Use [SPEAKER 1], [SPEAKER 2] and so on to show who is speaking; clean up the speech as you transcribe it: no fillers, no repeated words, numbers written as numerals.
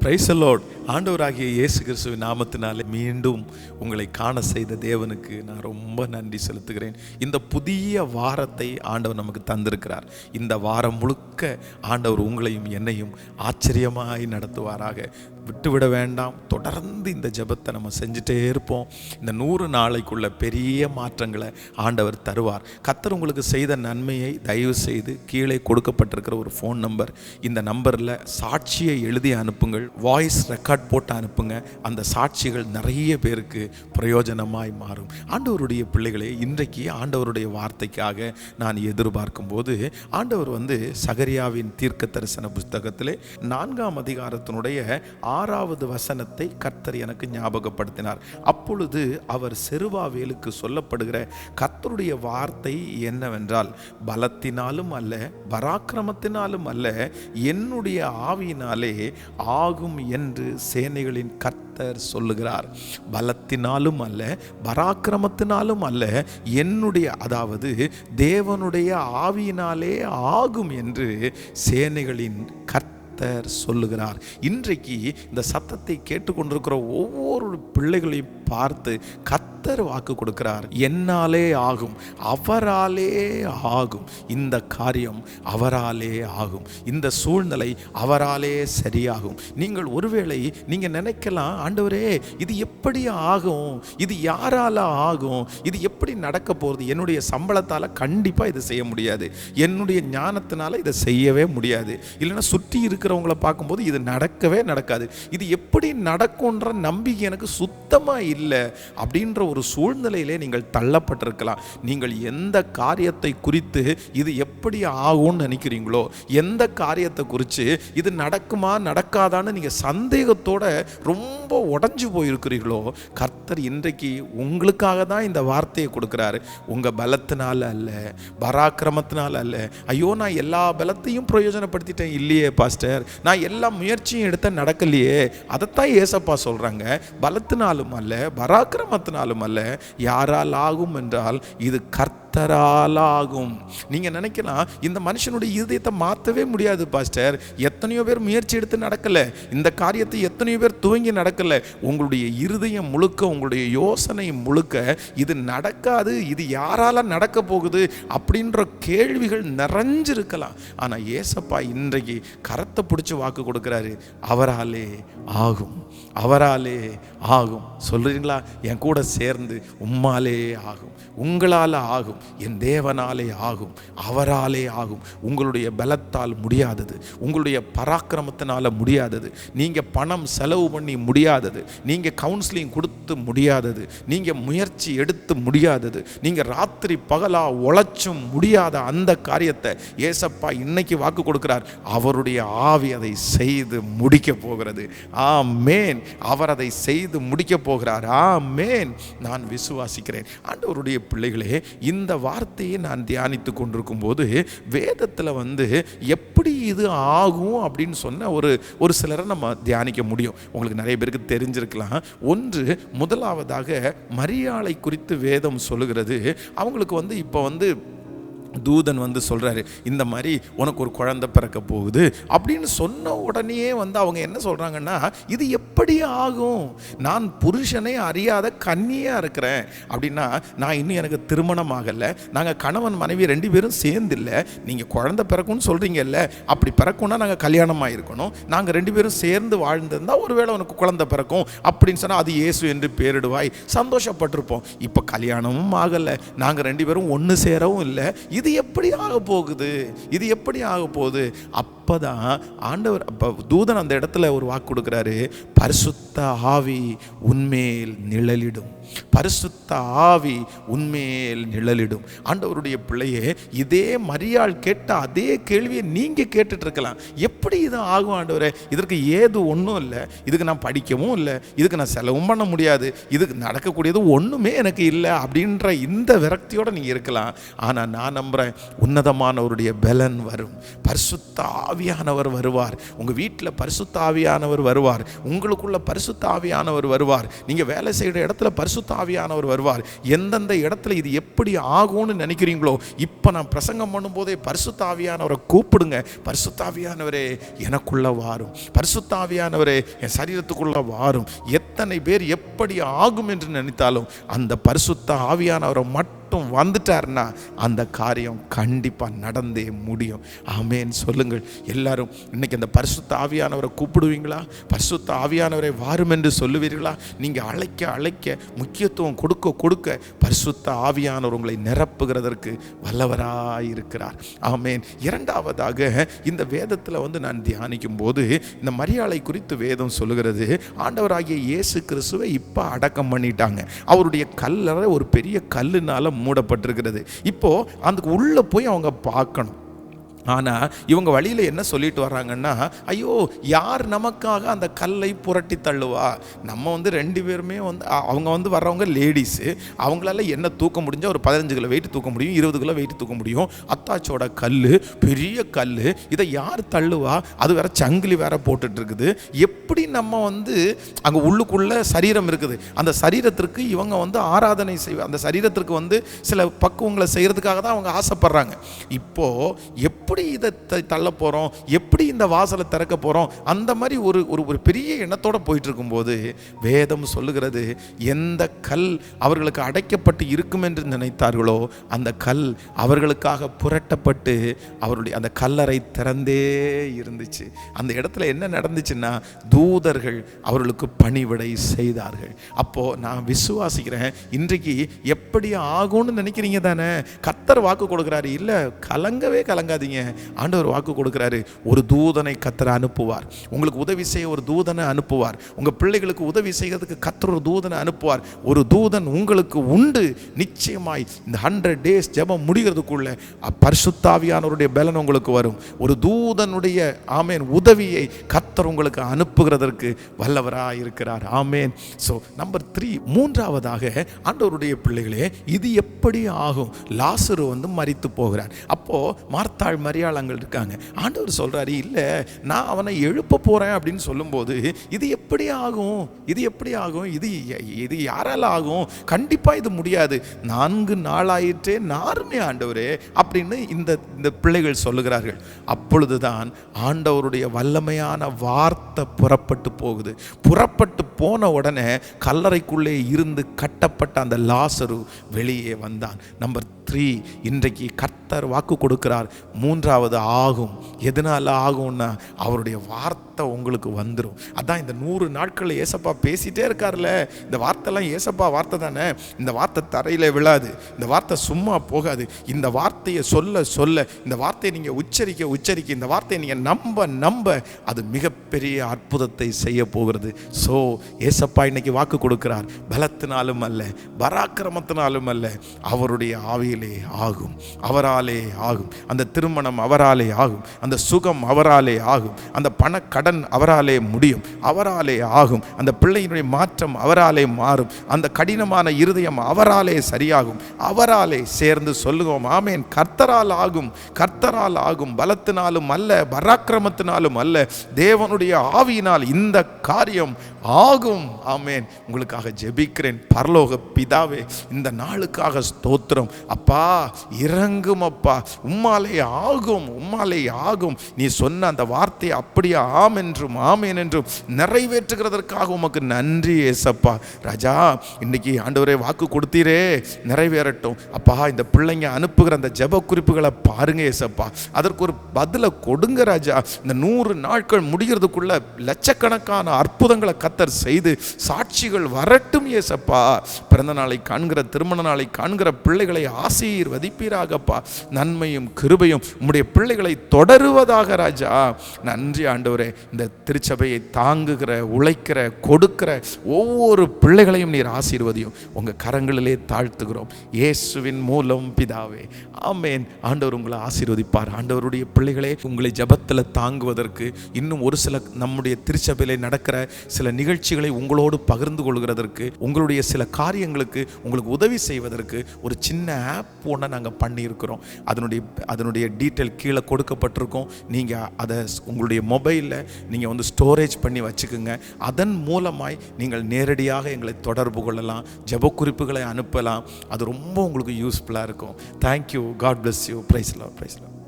[SPEAKER 1] Praise the Lord. ஆண்டவராகிய இயேசு கிறிஸ்துவின் நாமத்தினாலே மீண்டும் உங்களை காண செய்த தேவனுக்கு நான் ரொம்ப நன்றி செலுத்துகிறேன். இந்த புதிய வாரத்தை ஆண்டவர் நமக்கு தந்திருக்கிறார். இந்த வாரம் முழுக்க ஆண்டவர் உங்களையும் என்னையும் ஆச்சரியமாய் நடத்துவாராக. விட்டுவிட வேண்டாம். தொடர்ந்து இந்த ஜெபத்தை நம்ம செஞ்சுட்டே இருப்போம். இந்த 100 நாளைக்குள்ள பெரிய மாற்றங்களை ஆண்டவர் தருவார். கர்த்தர் உங்களுக்கு செய்த நன்மையை தயவு செய்து கீழே கொடுக்கப்பட்டிருக்கிற ஒரு ஃபோன் நம்பர், இந்த நம்பரில் சாட்சியை எழுதி அனுப்புங்கள். வாய்ஸ் ரெக்கார்ட் போட்டு அனுப்புங்க. அந்த சாட்சிகள் நிறைய பேருக்கு பிரயோஜனமாய் மாறும். ஆண்டவருடைய பிள்ளைகளே, இன்றைக்கு ஆண்டவருடைய வார்த்தைக்காக நான் எதிர்பார்க்கும் போது ஆண்டவர் சகரியாவின் தீர்க்க தரிசன புஸ்தகத்திலே 4ஆம் அதிகாரத்தினுடைய 6வது வசனத்தை கர்த்தர் எனக்கு ஞாபகப்படுத்தினார். அப்பொழுது அவர் செருபாவேலுக்கு சொல்லப்படுகிற கர்த்தருடைய வார்த்தை என்னவென்றால், பலத்தினாலும் அல்ல பராக்கிரமத்தினாலும் அல்ல, என்னுடைய ஆவியினாலே ஆகும் என்று சேனைகளின் கர்த்தர் சொல்லுகிறார். பலத்தினாலும் அல்ல பராக்கிரமத்தினாலும் அல்ல, என்னுடைய அதாவது தேவனுடைய ஆவியினாலே ஆகும் என்று சேனைகளின் கர்த்தர் சொல்லுகிறார். இன்றைக்கு இந்த சத்தத்தை கேட்டுக்கொண்டிருக்கிற ஒவ்வொரு பிள்ளைகளையும் பார்த்து கர்த்தர் வாக்கு கொடுக்கிறார். என்னாலே ஆகும், அவராலே ஆகும். இந்த காரியம் அவராலே ஆகும். இந்த சூழ்நிலை அவராலே சரியாகும். நீங்கள் ஒருவேளை நீங்க நினைக்கலாம், ஆண்டவரே இது எப்படி ஆகும், இது யாரால ஆகும், இது எப்படி நடக்க போகிறது, என்னுடைய சம்பளத்தால் கண்டிப்பாக இதை செய்ய முடியாது, என்னுடைய ஞானத்தினால இதை செய்யவே முடியாது, இல்லைன்னா சுற்றி இருக்கிறவங்களை பார்க்கும்போது இது நடக்கவே நடக்காது, இது எப்படி நடக்கும்ன்ற நம்பிக்கை எனக்கு சுத்தமாக இல்லை அப்படின்ற ஒரு சூழ்நிலையிலே நீங்கள் தள்ளப்பட்டிருக்கலாம். நீங்கள் எந்த காரியத்தை குறித்து இது எப்படி ஆகும்னு நினைக்கிறீங்களோ, எந்த காரியத்தை குறித்து இது நடக்குமா நடக்காதான்னு நீங்கள் சந்தேகத்தோட ரொம்ப உடஞ்சு போயிருக்கிறீர்களோ, கர்த்தர் இன்றைக்கு உங்களுக்காக தான் இந்த வார்த்தையை கொடுக்கிறாரு. உங்கள் பலத்தினால அல்ல பராக்கிரமத்தினால அல்ல. ஐயோ, நான் எல்லா பலத்தையும் பிரயோஜனப்படுத்திட்டேன் இல்லையே பாஸ்டர், நான் எல்லா முயற்சியும் எடுத்த நடக்கலையே, அதைத்தான் ஏசப்பா சொல்கிறாங்க. பலத்தினாலும் அல்ல பராக்கிரமத்தினாலும் அல்ல, யாரால் ஆகும் என்றால் இது கர்த்தரால் ஆகும். நீங்க நினைக்கலாம், இந்த மனுஷனுடைய இருதயத்தை மாற்றவே முடியாது பாஸ்டர், எத்தனையோ பேர் முயற்சி எடுத்து நடக்கல, இந்த காரியத்தை எத்தனையோ பேர் துவங்கி நடக்கல. உங்களுடைய இருதயம் முழுக்க, உங்களுடைய யோசனை முழுக்க இது நடக்காது, இது யாரால நடக்க போகுது அப்படின்ற கேள்விகள் நிறைஞ்சிருக்கலாம். ஆனா ஏசப்பா இன்றைக்கு கரத்தை பிடிச்சி வாக்கு கொடுக்கிறாரு, அவராலே ஆகும், அவராலே ஆகும். சொல்றீங்களா? என் கூட சேர்ந்து உம்மாலே ஆகும், உங்களால் ஆகும், என் தேவனாலே ஆகும், அவராலே ஆகும். உங்களுடைய பலத்தால் முடியாதது, உங்களுடைய பராக்கிரமத்தினால முடியாதது, நீங்க பணம் செலவு பண்ணி முடியாதது, நீங்க கவுன்சிலிங் கொடுத்து முடியாதது, நீங்க முயற்சி எடுத்து முடியாதது, நீங்க ராத்திரி பகலா உழைச்சும் முடியாத அந்த காரியத்தை ஏசப்பா இன்னைக்கு வாக்கு கொடுக்கிறார். அவருடைய ஆவி அதை செய்து முடிக்க போகிறது. ஆமென். அவர் அதை செய்து முடிக்க போகிறார். ஆமென். நான் விசுவாசிக்கிறேன். ஆண்டவருடைய பிள்ளைகளே, இந்த வார்த்தையை நான் தியானித்து கொண்டிருக்கும் போது வேதத்தில் எப்படி இது ஆகும் அப்படின்னு சொன்ன ஒரு சிலரை நம்ம தியானிக்க முடியும். உங்களுக்கு நிறைய பேருக்கு தெரிஞ்சிருக்கலாம். முதலாவதாக மரியாளை குறித்து வேதம் சொல்லுகிறது. அவங்களுக்கு இப்போ தூதன் சொல்றாரு, இந்த மாதிரி உனக்கு ஒரு குழந்தை பிறக்க போகுது அப்படின்னு சொன்ன உடனே அவங்க என்ன சொல்றாங்கன்னா, இது எப்படி ஆகும், நான் புருஷனை அறியாத கன்னியா இருக்கிறேன் அப்படின்னா, நான் இன்னும் எனக்கு திருமணம் ஆகலை, நாங்கள் கணவன் மனைவி 2 பேரும் சேர்ந்து இல்லை, நீங்கள் குழந்தை பிறக்கும்னு சொல்றீங்கல்ல, அப்படி பிறக்கும்னா நாங்கள் கல்யாணம் ஆகிருக்கணும், நாங்கள் 2 பேரும் சேர்ந்து வாழ்ந்திருந்தா ஒருவேளை உனக்கு குழந்தை பிறக்கும் அப்படின்னு சொன்னால் அது இயேசு என்று பேரிடுவாய், சந்தோஷப்பட்டிருப்போம். இப்போ கல்யாணமும் ஆகலை, நாங்கள் 2 பேரும் ஒன்று சேரவும் இல்லை, இது எப்படி ஆக போகுது, இது எப்படி ஆக போகுது? அப்பதான் ஆண்டவர் தூதன் அந்த இடத்துல ஒரு வாக்கு கொடுக்கிறாரு, பரிசுத்த ஆவி உன்மேல் நிழலிடும், பரிசுத்த ஆவி உன்மேல் நிழலிடும். ஆண்டவருடைய பிள்ளையே, இதே மரியாள் கேட்ட அதே கேள்வியை நீங்க கேட்டுட்டு இருக்கலாம். எப்படி இது ஆகும் ஆண்டவரே? இதற்கு ஏது ஒன்றும் இல்லை, இதுக்கு நான் படிக்கவும் இல்லை, இதுக்கு நான் செலவும் பண்ண முடியாது, இதுக்கு நடக்கக்கூடியது ஒன்றுமே எனக்கு இல்லை அப்படின்ற இந்த விரக்தியோடு நீங்க இருக்கலாம். ஆனால் நான் நம்புறேன், உன்னதமானவருடைய பலன் வரும், பரிசுத்த ஆவியானவர் வருவார். உங்கள் வீட்டில் பரிசுத்த ஆவியானவர் வருவார். உங்களுக்குள்ள பரிசுத்த ஆவியானவர் வருவார். நீங்கள் வேலை செய்கிற இடத்துல பரிசுத்த ஆவியானவர் வருவார். எந்தெந்த இடத்துல இது எப்படி ஆகும்னு நினைக்கிறீங்களோ, இப்போ நான் பிரசங்கம் பண்ணும்போதே பரிசுத்த ஆவியானவரை கூப்பிடுங்க. பரிசுத்த ஆவியானவரே எனக்குள்ள வாரும், பரிசுத்த ஆவியானவரே என் சரீரத்துக்குள்ள வாரும். எத்தனை பேர் எப்படி ஆகும் என்று நினைத்தாலும் அந்த பரிசுத்த ஆவியானவரை மட்டும் வந்துட்டார்னா அந்த காரியம் கண்டிப்பா நடந்தே முடியும். ஆமேன் சொல்லுங்கள் எல்லாரும். இன்னைக்கு அந்த பரிசுத்த ஆவியானவரை கூப்பிடுவீங்களா? பரிசுத்த ஆவியானவரை வாரும் என்று சொல்லுவீர்களா? நீங்க அழைக்க அழைக்க, முக்கியத்துவம் கொடுக்க கொடுக்க பரிசுத்த ஆவியானவர் உங்களை நிரப்புகிறதற்கு வல்லவராயிருக்கிறார். ஆமேன். இரண்டாவதாக இந்த வேதத்தில் நான் தியானிக்கும் போது இந்த மரியாளை குறித்து வேதம் சொல்லுகிறது, ஆண்டவராகிய இயேசு கிறிஸ்துவை இப்ப அடக்கம் பண்ணிட்டாங்க. அவருடைய கல்லறை ஒரு பெரிய கல்லுனால மூடப்பட்டிருக்கிறது. இப்போ அதுக்கு உள்ள போய் அவங்க பார்க்கணும். ஆனால் இவங்க வழியில் என்ன சொல்லிட்டு வர்றாங்கன்னா, ஐயோ யார் நமக்காக அந்த கல்லை புரட்டி தள்ளுவா? நம்ம 2 பேருமே அவங்க வர்றவங்க லேடிஸு, அவங்களால என்ன தூக்க முடிஞ்சால் ஒரு 15 கிலோ வெயிட் தூக்க முடியும், 20 கிலோ வெயிட் தூக்க முடியும். அத்தாச்சோட கல், பெரிய கல், இதை யார் தள்ளுவா? அது வேற சங்கிலி வேற போட்டுட்டு இருக்குது. எப்படி நம்ம அங்கே உள்ளுக்குள்ள சரீரம் இருக்குது, அந்த சரீரத்திற்கு இவங்க ஆராதனை செய்வ, அந்த சரீரத்திற்கு சில பக்குவங்களை செய்யறதுக்காக தான் அவங்க ஆசைப்படுறாங்க. இப்போ எப்படி இதை தள்ள போறோம், எப்படி இந்த வாசலை திறக்க போறோம், அந்த மாதிரி ஒரு பெரிய எண்ணத்தோட போயிட்டு இருக்கும்போது வேதம் சொல்லுகிறது, எந்த கல் அவர்களுக்கு அடைக்கப்பட்டு இருக்கும் என்று நினைத்தார்களோ அந்த கல் அவர்களுக்காக புரட்டப்பட்டு அவருடைய அந்த கல்லறை திறந்தே இருந்துச்சு. அந்த இடத்துல என்ன நடந்துச்சுன்னா, தூதர்கள் அவர்களுக்கு பணிவிடை செய்தார்கள். அப்போ நான் விசுவாசிக்கிறேன், இன்றைக்கு எப்படி ஆகும்னு நினைக்கிறீங்க தானே? கர்த்தர் வாக்கு கொடுக்கிறாரு, இல்ல கலங்கவே கலங்காதீங்க. ஆண்டவர் வாக்கு கொடுக்கிறாரு, ஒரு தூதனை கர்த்தர் அனுப்புவார். உங்களுக்கு உதவி செய்ய ஒரு தூதனை அனுப்புவார். உங்க பிள்ளைகளுக்கு உதவி செய்யறதுக்கு கர்த்தர் ஒரு தூதனை அனுப்புவார். ஒரு தூதன் உங்களுக்கு உண்டு. நிச்சயமாய் இந்த 100 days ஜெபம் முடிகிறதுக்குள்ள பரிசுத்த ஆவியானவருடைய பலன் உங்களுக்கு வரும். ஒரு தூதனுடைய ஆமேன் உதவியை கர்த்தர் உங்களுக்கு அனுப்புகிறதற்கு வல்லவராய் இருக்கிறார். ஆமேன். ஸோ நம்பர் 3, மூன்றாவதாக ஆண்டவருடைய பிள்ளைகளே, இது எப்படி ஆகும்? லாசரு மரித்து போகிறார். அப்போ மார்த்தாள் மரியாளங்கள் இருக்காங்க. ஆண்டவர் சொல்றாரு, இல்ல நான் அவனை எழுப்ப போறேன் அப்படின்னு சொல்லும்போது, இது எப்படி ஆகும்? இது எப்படி ஆகும்? இது யாரால ஆகும்? கண்டிப்பா இது முடியாது. 4 நாளாயிற்றே நாருமே ஆண்டவரே அப்படின்னு இந்த பிள்ளைகள் சொல்லுகிறார்கள். அப்பொழுதுதான் ஆண்டவருடைய வல்லமையான வார்த்தை புறப்பட்டு போகுது. புறப்பட்டு போன உடனே கல்லறைக்குள்ளே இருந்து கட்டப்பட்ட அந்த லாசரு வெளியே வந்தான். நம்பர் 3, இன்றைக்கு கர்த்தர் வாக்கு கொடுக்கிறார், மூன்றாவது ஆகும். எதனால ஆகும்னா, அவருடைய வார்த்தை உங்களுக்கு வந்துடும். அதான் இந்த 100 நாட்கள் ஏசப்பா பேசிட்டே இருக்கார்ல, இந்த வார்த்தைலாம் ஏசப்பா வார்த்தை தானே. இந்த வார்த்தை தரையில விழாது, இந்த வார்த்தை சும்மா போகாது. இந்த வார்த்தையை சொல்ல சொல்ல, இந்த வார்த்தையை நீங்க உச்சரிக்க உச்சரிக்க, இந்த வார்த்தையை நீங்க நம்ப நம்ப அது மிகப்பெரிய அற்புதத்தை செய்ய போகிறது. ஸோ ஏசப்பா இன்னைக்கு வாக்கு கொடுக்கிறார், பலத்தினாலும் அல்ல, பராக்கிரமத்தினாலும் அல்ல, அவருடைய ஆவியிலே ஆகும், அவராலே ஆகும். அந்த திருமணம் அவராலே ஆகும், அந்த சுகம் அவராலே ஆகும், அந்த பணக்கடன் அவராலே முடியும், அவராலே ஆகும். அந்த பிள்ளையினுடைய மாற்றம் அவராலே மாறும், அந்த கடினமான இருதயம் அவராலே சரியாகும். அவராலே சேர்ந்து சொல்லுவோம், ஆமேன். கர்த்தரால் ஆகும், கர்த்தரால் ஆகும், பலத்தினாலும் அல்ல, பராக்கிரமத்தினாலும் அல்ல, தேவனுடைய ஆவியினால் இந்த காரியம் ஆகும். ஆமேன். உங்களுக்காக ஜெபிக்கிறேன். பரலோக பிதாவே, இந்த நாளுக்காக ஸ்தோத்திரம். அப்பா இறங்கும் அப்பா, உம்மாலே ஆகும், உம்மாலே ஆகும். நீ சொன்ன அந்த வார்த்தையை அப்படியே ஆம் என்றும் ஆமேன் என்றும் நிறைவேற்றுகிறதற்காக உமக்கு நன்றி ஏசப்பா. ராஜா, இன்னைக்கு ஆண்டவரே வாக்கு கொடுத்தீரே, நிறைவேறட்டும் அப்பா. இந்த பிள்ளைங்க அனுப்புகிற அந்த ஜெப குறிப்புகளை பாருங்க ஏசப்பா, அதற்கு ஒரு பதிலை கொடுங்க ராஜா. இந்த 100 நாட்கள் முடிகிறதுக்குள்ள லட்சக்கணக்கான அற்புதங்களை கர்த்தர் செய்து சாட்சிகள் வரட்டும் ஏசப்பா. பிறந்த நாளை காண்கிற, திருமண நாளை காண்கிற பிள்ளைகளை ஆசீர்வதிப்பீராகப்பா. நன்மையும் கிருபையும் உம்முடைய பிள்ளைகளை தொடருவதாக ராஜா. நன்றி ஆண்டவரே. இந்த திருச்சபையை தாங்குகிற, உழைக்கிற, கொடுக்கிற ஒவ்வொரு பிள்ளைகளையும் நீர் ஆசீர்வதியும். உங்க கரங்களிலே தாழ்த்துகிறோம் இயேசுவின் மூலம் பிதாவே, ஆமேன். ஆண்டவர் உங்களை ஆசீர்வதிப்பார். ஆண்டவருடைய பிள்ளைகளே, உங்களை ஜெபத்தில் தாங்குவதற்கு, இன்னும் ஒரு சில நம்முடைய திருச்சபையிலே நடக்கிற சில நிகழ்ச்சிகளை உங்களோடு பகிர்ந்து கொள்கிறதற்கு, உங்களுடைய சில காரியங்களுக்கு உங்களுக்கு உதவி செய்வதற்கு ஒரு சின்ன ஆப் ஒன்று நாங்கள் பண்ணியிருக்கிறோம். அதனுடைய டீட்டெயில் கீழே கொடுக்கப்பட்டிருக்கோம். நீங்கள் அதை உங்களுடைய மொபைலில் நீங்கள் வந்து ஸ்டோரேஜ் பண்ணி வச்சுக்கோங்க. அதன் மூலமாய் நீங்கள் நேரடியாக எங்களை தொடர்பு கொள்ளலாம், ஜெப குறிப்புகளை அனுப்பலாம். அது ரொம்ப உங்களுக்கு யூஸ்ஃபுல்லாக இருக்கும். Thank you. God bless you. Praise Lord. Praise Lord.